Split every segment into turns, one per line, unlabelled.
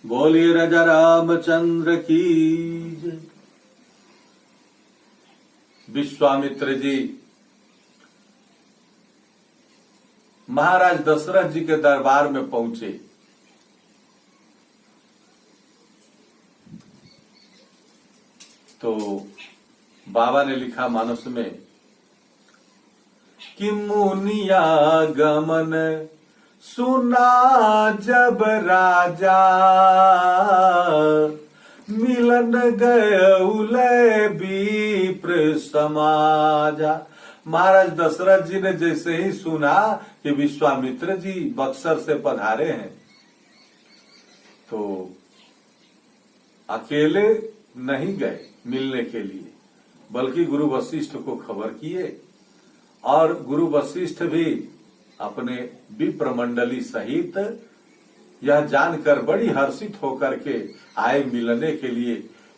बोलिए राजा रामचंद्र की जय। विश्वामित्र जी महाराज दशरथ जी के दरबार में पहुंचे। तो बाबा ने लिखा मानस में कि मुनिया गमन सुना जब राजा, मिलन गए विप्र समाजा। महाराज दशरथ जी ने जैसे ही सुना कि विश्वामित्र जी बक्सर से पधारे हैं, तो अकेले नहीं गए मिलने के लिए, बल्कि गुरु वशिष्ठ को खबर किए और गुरु वशिष्ठ भी अपने विप्र मंडली सहित यह जानकर बड़ी हर्षित होकर के आए मिलने के लिए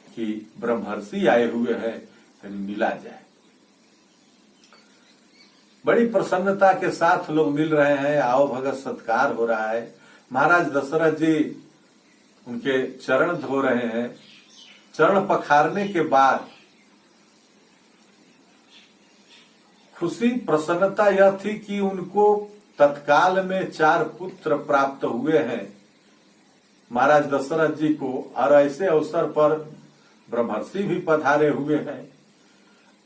कि ब्रह्मर्षि आए हुए हैं, मिला जाए। बड़ी प्रसन्नता के साथ लोग मिल रहे हैं, आओ भगत सत्कार हो रहा है। महाराज दशरथ जी उनके चरण धो रहे हैं। चरण पखारने के बाद खुशी प्रसन्नता यह थी कि उनको तत्काल में 4 पुत्र प्राप्त हुए हैं महाराज दशरथ जी को, और ऐसे अवसर पर ब्रह्मर्षि भी पधारे हुए हैं।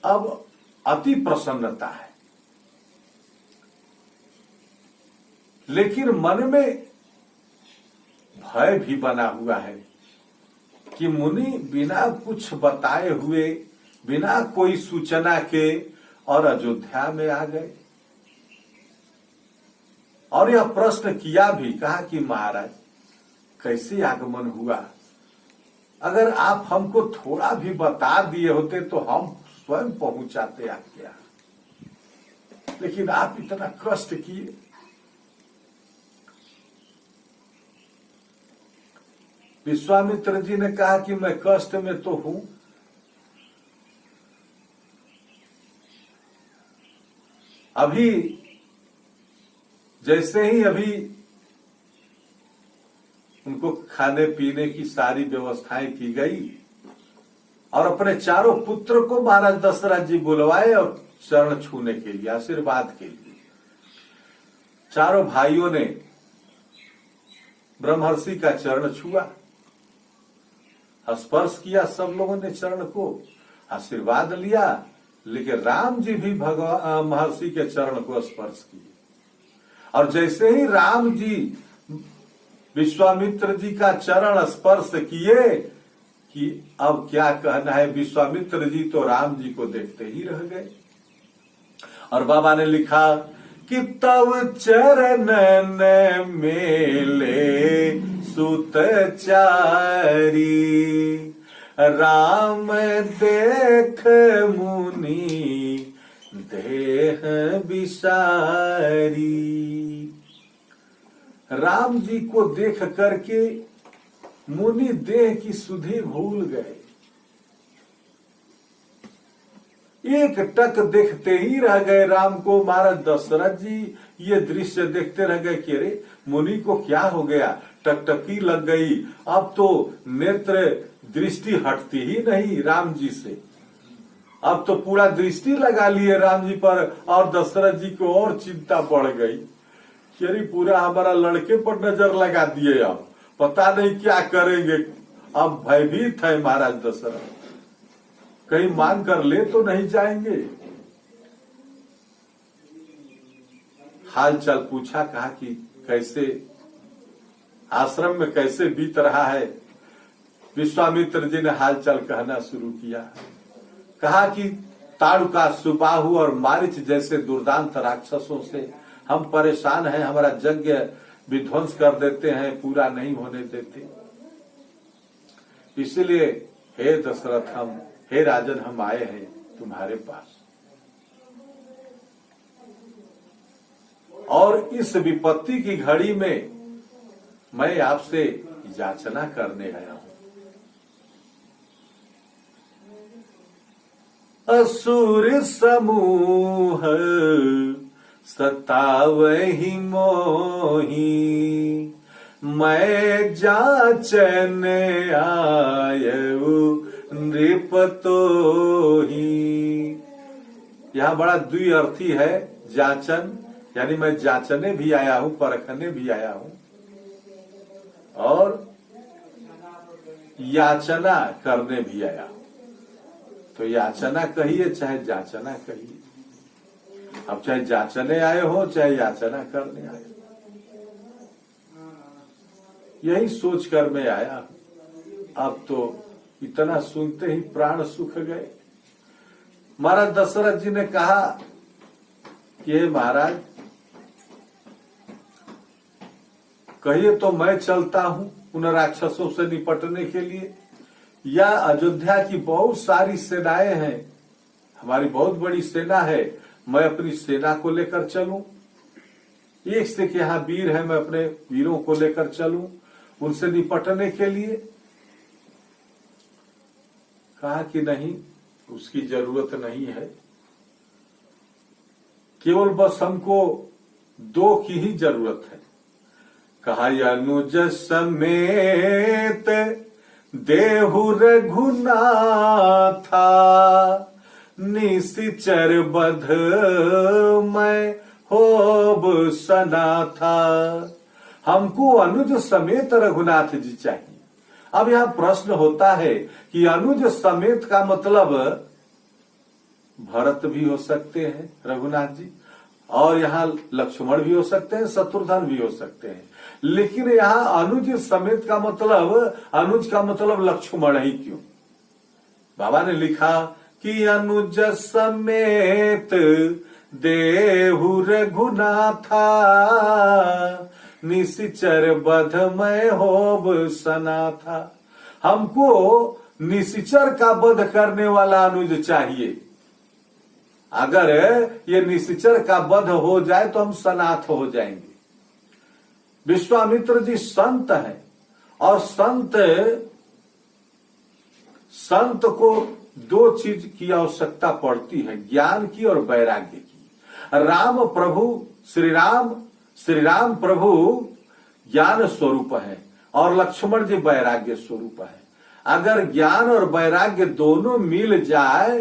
अब अति प्रसन्नता है, लेकिन मन में भय भी बना हुआ है कि मुनि बिना कुछ बताए हुए, बिना कोई सूचना के और अयोध्या में आ गए। और यह प्रश्न किया भी, कहा कि महाराज कैसे आगमन हुआ? अगर आप हमको थोड़ा भी बता दिए होते तो हम स्वयं पहुंचाते आपके यहाँ, लेकिन आप इतना कष्ट किए। विश्वामित्र जी ने कहा कि मैं कष्ट में तो हूं, अभी जैसे ही अभी उनको खाने पीने की सारी व्यवस्थाएं की गई और अपने चारों पुत्र को महाराज दशरथ जी बुलवाए और चरण छूने के लिए, आशीर्वाद के लिए। चारों भाइयों ने ब्रह्मर्षि का चरण छुआ, स्पर्श किया, सब लोगों ने चरण को आशीर्वाद लिया, लेकिन राम जी भी भगवान महर्षि के चरण को स्पर्श किए। और जैसे ही राम जी विश्वामित्र जी का चरण स्पर्श किए कि अब क्या कहना है, विश्वामित्र जी तो राम जी को देखते ही रह गए। और बाबा ने लिखा कि तव चरणन मेले सुत चारी, राम देख मुनि देह विसारी। राम जी को देख करके मुनि देह की सुधि भूल गए। एक टक देखते ही रह गए राम को। महाराज दशरथ जी ये दृश्य देखते रह गए कि अरे मुनि को क्या हो गया, टकटकी लग गई, अब तो नेत्र दृष्टि हटती ही नहीं राम जी से। अब तो पूरा दृष्टि लगा लिए राम जी पर, और दशरथ जी को और चिंता बढ़ गई कि अरे पूरा हमारा लड़के पर नजर लगा दिए, अब पता नहीं क्या करेंगे। अब भयभीत है महाराज दशरथ, कहीं मांग कर ले तो नहीं जाएंगे। हाल चाल पूछा, कहा कि कैसे आश्रम में कैसे बीत रहा है। विश्वामित्र जी ने हाल चाल कहना शुरू किया। कहा कि ताड़ुका, सुबाहु और मारीच जैसे दुर्दांत राक्षसों से हम परेशान हैं, हमारा यज्ञ विध्वंस कर देते हैं, पूरा नहीं होने देते। इसलिए हे दशरथ, हे राजन, हम आए हैं तुम्हारे पास, और इस विपत्ति की घड़ी में मैं आपसे याचना करने आया हूं। असुर समूह सतावहि मोहि, मैं जाचन आयऊ नृप तो ही। यहाँ बड़ा द्विअर्थी है जाचन, यानी मैं जांचने भी आया हूं, परखने भी आया हूं, और याचना करने भी आया हूं। तो याचना कहिए चाहे जांचना कहिए, अब चाहे जांचने आए हो चाहे याचना करने आए, यही सोचकर मैं आया हूं। अब तो इतना सुनते ही प्राण सुख गए। महाराज दशरथ जी ने कहा कि हे महाराज, कहिए तो मैं चलता हूं उन राक्षसों से निपटने के लिए, या अयोध्या की बहुत सारी सेनाएं हैं, हमारी बहुत बड़ी सेना है, मैं अपनी सेना को लेकर चलूं? एक से कि यहाँ वीर है, मैं अपने वीरों को लेकर चलूं उनसे निपटने के लिए? कहा कि नहीं, उसकी जरूरत नहीं है, केवल बस हमको दो की ही जरूरत है। कहा अनुज समेत देहु रघुनाथा, निशिचर बध मैं होब सना था। हमको अनुज समेत रघुनाथ जी चाहिए। अब यहां प्रश्न होता है कि अनुज समेत का मतलब भरत भी हो सकते हैं रघुनाथ जी, और यहाँ लक्ष्मण भी हो सकते हैं, शत्रुघ्न भी हो सकते हैं, लेकिन यहाँ अनुज समेत का मतलब, अनुज का मतलब लक्ष्मण ही क्यों? बाबा ने लिखा कि अनुज समेत देहु रघुनाथा, निशिचर बध मैं होब सना था। हमको निशिचर का वध करने वाला अनुज चाहिए। अगर ये निशिचर का वध हो जाए तो हम सनाथ हो जाएंगे। विश्वामित्र जी संत हैं, और संत को दो चीज की आवश्यकता पड़ती है, ज्ञान की और वैराग्य की। राम प्रभु श्री राम प्रभु ज्ञान स्वरूप है और लक्ष्मण जी वैराग्य स्वरूप है। अगर ज्ञान और वैराग्य दोनों मिल जाए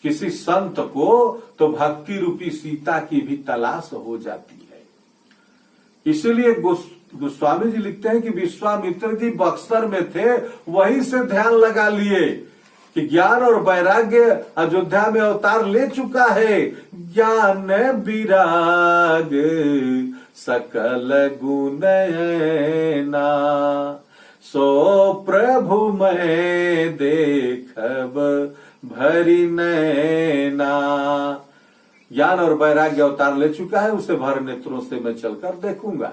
किसी संत को, तो भक्ति रूपी सीता की भी तलाश हो जाती है। इसीलिए गोस्वामी जी लिखते हैं कि विश्वामित्र जी बक्सर में थे, वहीं से ध्यान लगा लिए कि ज्ञान और वैराग्य अयोध्या में अवतार ले चुका है। ज्ञान विराग सकल गुण ना, सो प्रभु मैं देखब भरी नैना। ज्ञान और वैराग्य अवतार ले चुका है, उसे भर नेत्रों से मैं चलकर देखूंगा।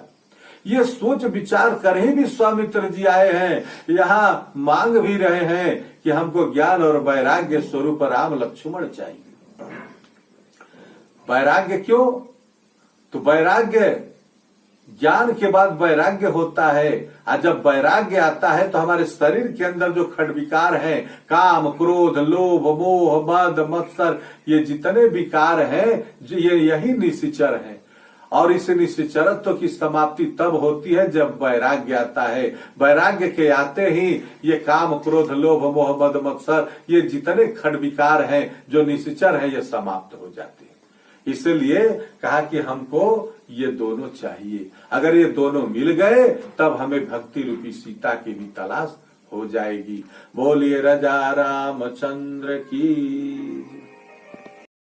ये सोच विचार कर ही विश्वामित्र जी आए हैं, यहाँ मांग भी रहे हैं कि हमको ज्ञान और वैराग्य स्वरूप राम लक्ष्मण चाहिए। वैराग्य क्यों? तो वैराग्य, ज्ञान के बाद वैराग्य होता है, और जब वैराग्य आता है तो हमारे शरीर के अंदर जो खंडविकार हैं, काम क्रोध लोभ मोह मद मत्सर, ये जितने विकार हैं, ये यही निशिचर हैं। और इस निशिचरत्व की समाप्ति तब होती है जब वैराग्य आता है। वैराग्य के आते ही ये काम क्रोध लोभ मोह मद मत्सर, ये जितने खंडविकार हैं जो निशिचर हैं, ये समाप्त हो जाते हैं। इसलिए कहा कि हमको ये दोनों चाहिए। अगर ये दोनों मिल गए तब हमें भक्ति रूपी सीता की भी तलाश हो जाएगी। बोलिए राजा रामचंद्र की।